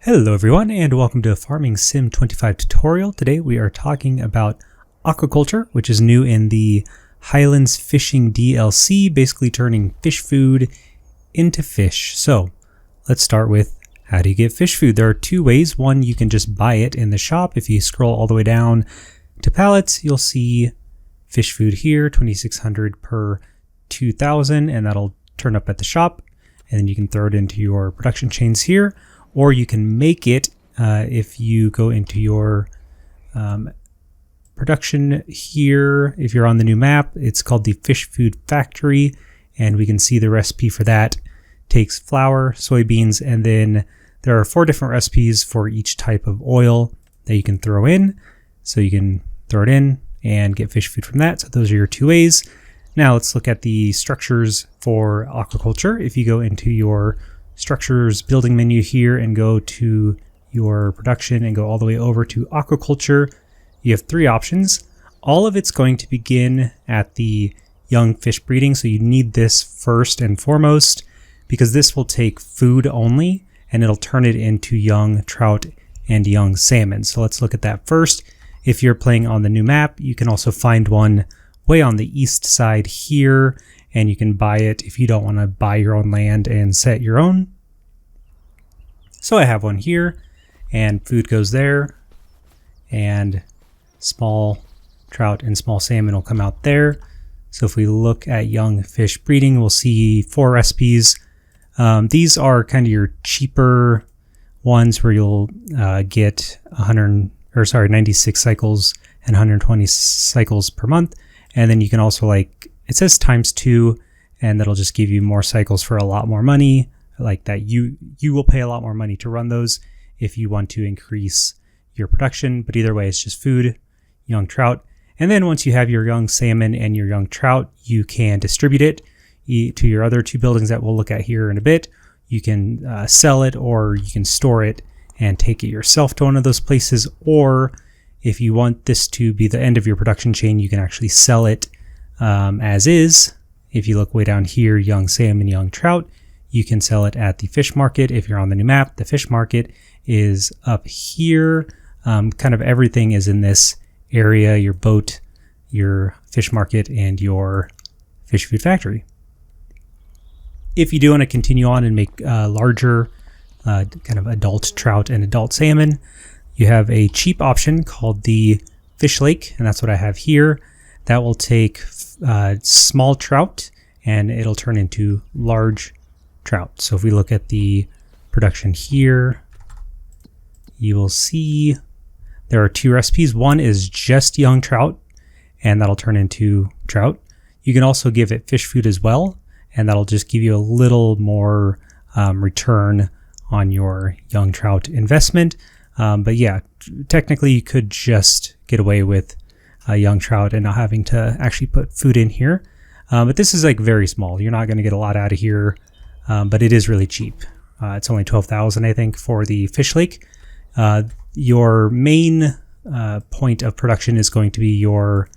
Hello everyone and welcome to a Farming Sim 25 tutorial. Today we are talking about aquaculture, which is new in the Highlands Fishing DLC, basically turning fish food into fish. So let's start with how do you get fish food? There are two ways. One, you can just buy it in the shop. If you scroll all the way down to pallets, you'll see fish food here, 2,600 per 2,000, and that'll turn up at the shop. And then you can throw it into your production chains here. Or you can make it if you go into your production here. If you're on the new map, it's called the Fish Food Factory, and we can see the recipe for that. Takes flour, soybeans, and then there are 4 different recipes for each type of oil that you can throw in. So you can throw it in and get fish food from that. So those are your two ways. Now let's look at the structures for aquaculture. If you go into your structures building menu here and go to your production and go all the way over to aquaculture, you have 3 options. All of it's going to begin at the young fish breeding, so you need this first and foremost because this will take food only and it'll turn it into young trout and young salmon. So let's look at that first. If you're playing on the new map, you can also find one way on the east side here, and you can buy it if you don't want to buy your own land and set your own. So I have one here, and food goes there, and small trout and small salmon will come out there. So if we look at young fish breeding, we'll see 4 recipes. These are kind of your cheaper ones where you'll get 96 cycles and 120 cycles per month. And then you can also, it says ×2, and that'll just give you more cycles for a lot more money. Like that, you will pay a lot more money to run those if you want to increase your production. But either way, it's just food, young trout. And then once you have your young salmon and your young trout, you can distribute it to your other 2 buildings that we'll look at here in a bit. You can sell it, or you can store it and take it yourself to one of those places. Or if you want this to be the end of your production chain, you can actually sell it as is. If you look way down here, young salmon, young trout, you can sell it at the fish market. If you're on the new map, the fish market is up here. Kind of everything is in this area: your boat, your fish market, and your fish food factory. If you do want to continue on and make larger kind of adult trout and adult salmon, you have a cheap option called the fish lake, and that's what I have here. That will take small trout and it'll turn into large trout. So if we look at the production here, you will see there are 2 recipes. One is just young trout, and that'll turn into trout. You can also give it fish food as well, and that'll just give you a little more return on your young trout investment. But yeah, technically you could just get away with young trout and not having to actually put food in here. But this is very small. You're not going to get a lot out of here, but it is really cheap. It's only 12,000, I think, for the fish lake. Your main point of production is going to be your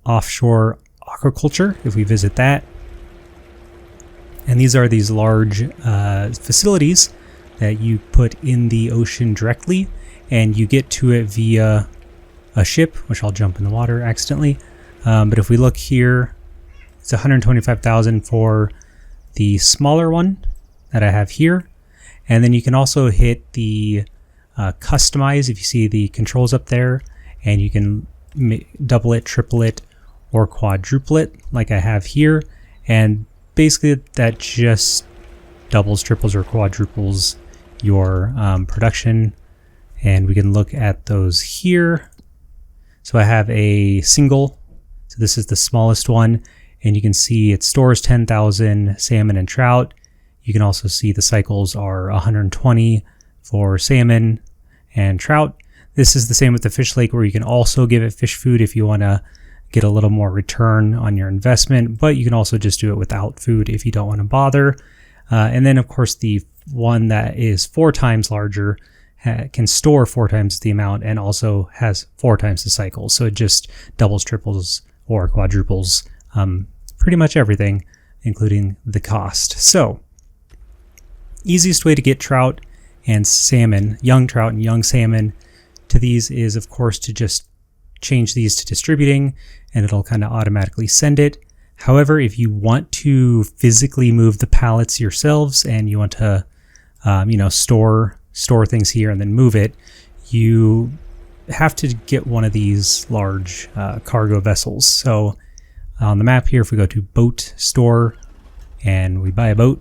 offshore aquaculture, if we visit that. And these are these large facilities that you put in the ocean directly, and you get to it via a ship, which I'll jump in the water accidentally. But if we look here, it's 125,000 for the smaller one that I have here. And then you can also hit the customize, if you see the controls up there, and you can double it, triple it, or quadruple it like I have here. And basically that just doubles, triples, or quadruples your production. And we can look at those here. So I have a single, so this is the smallest one, and you can see it stores 10,000 salmon and trout. You can also see the cycles are 120 for salmon and trout. This is the same with the fish lake, where you can also give it fish food if you want to get a little more return on your investment, but you can also just do it without food if you don't want to bother. And then of course the one that is 4 times larger can store 4 times the amount and also has 4 times the cycles. So it just doubles, triples, or quadruples pretty much everything, including the cost. So easiest way to get trout and salmon, young trout and young salmon. To these is, of course, to just change these to distributing, and it'll kind of automatically send it. However, if you want to physically move the pallets yourselves and you want to, store things here and then move it, you have to get one of these large cargo vessels. So on the map here, if we go to boat store and we buy a boat,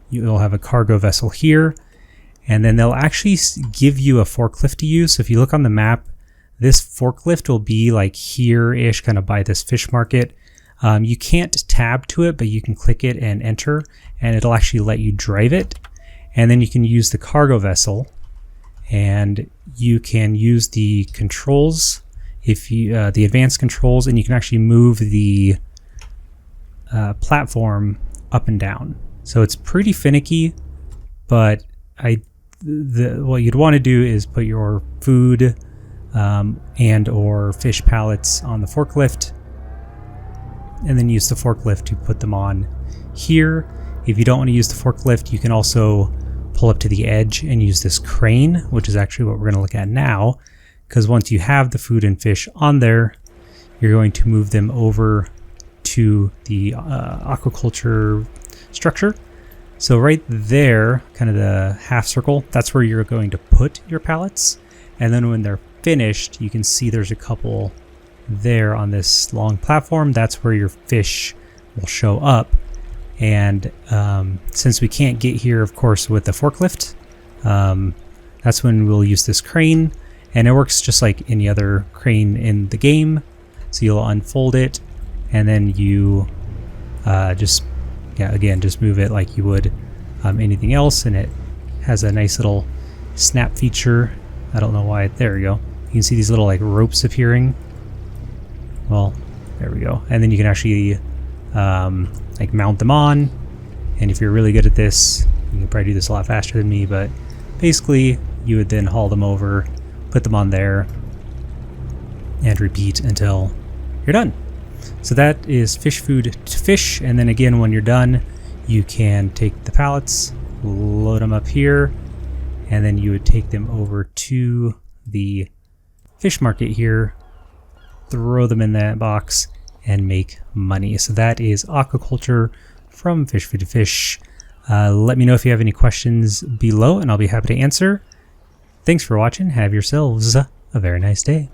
you'll have a cargo vessel here, and then they'll actually give you a forklift to use. So if you look on the map, this forklift will be like here-ish, kind of by this fish market. You can't tab to it, but you can click it and enter, and it'll actually let you drive it. And then you can use the cargo vessel, and you can use the controls, if you the advanced controls, and you can actually move the platform up and down. So it's pretty finicky, but what you'd want to do is put your food and or fish pallets on the forklift, and then use the forklift to put them on here. If you don't want to use the forklift, you can also pull up to the edge and use this crane, which is actually what we're going to look at now, because once you have the food and fish on there, you're going to move them over to the aquaculture structure. So right there, kind of the half circle, that's where you're going to put your pallets. And then when they're finished, you can see there's a couple there on this long platform. That's where your fish will show up. And since we can't get here, of course, with the forklift, that's when we'll use this crane. And it works just like any other crane in the game. So you'll unfold it, and then you just move it like you would anything else. And it has a nice little snap feature. I don't know why. There we go. You can see these little like ropes appearing. Well, there we go. And then you can actually like mount them on. And if you're really good at this, you can probably do this a lot faster than me, but basically you would then haul them over, put them on there, and repeat until you're done. So that is fish food to fish. And then again, when you're done, you can take the pallets, load them up here, and then you would take them over to the fish market here, throw them in that box, and make money. So that is aquaculture from Fish Food to Fish. Let me know if you have any questions below, and I'll be happy to answer. Thanks for watching. Have yourselves a very nice day.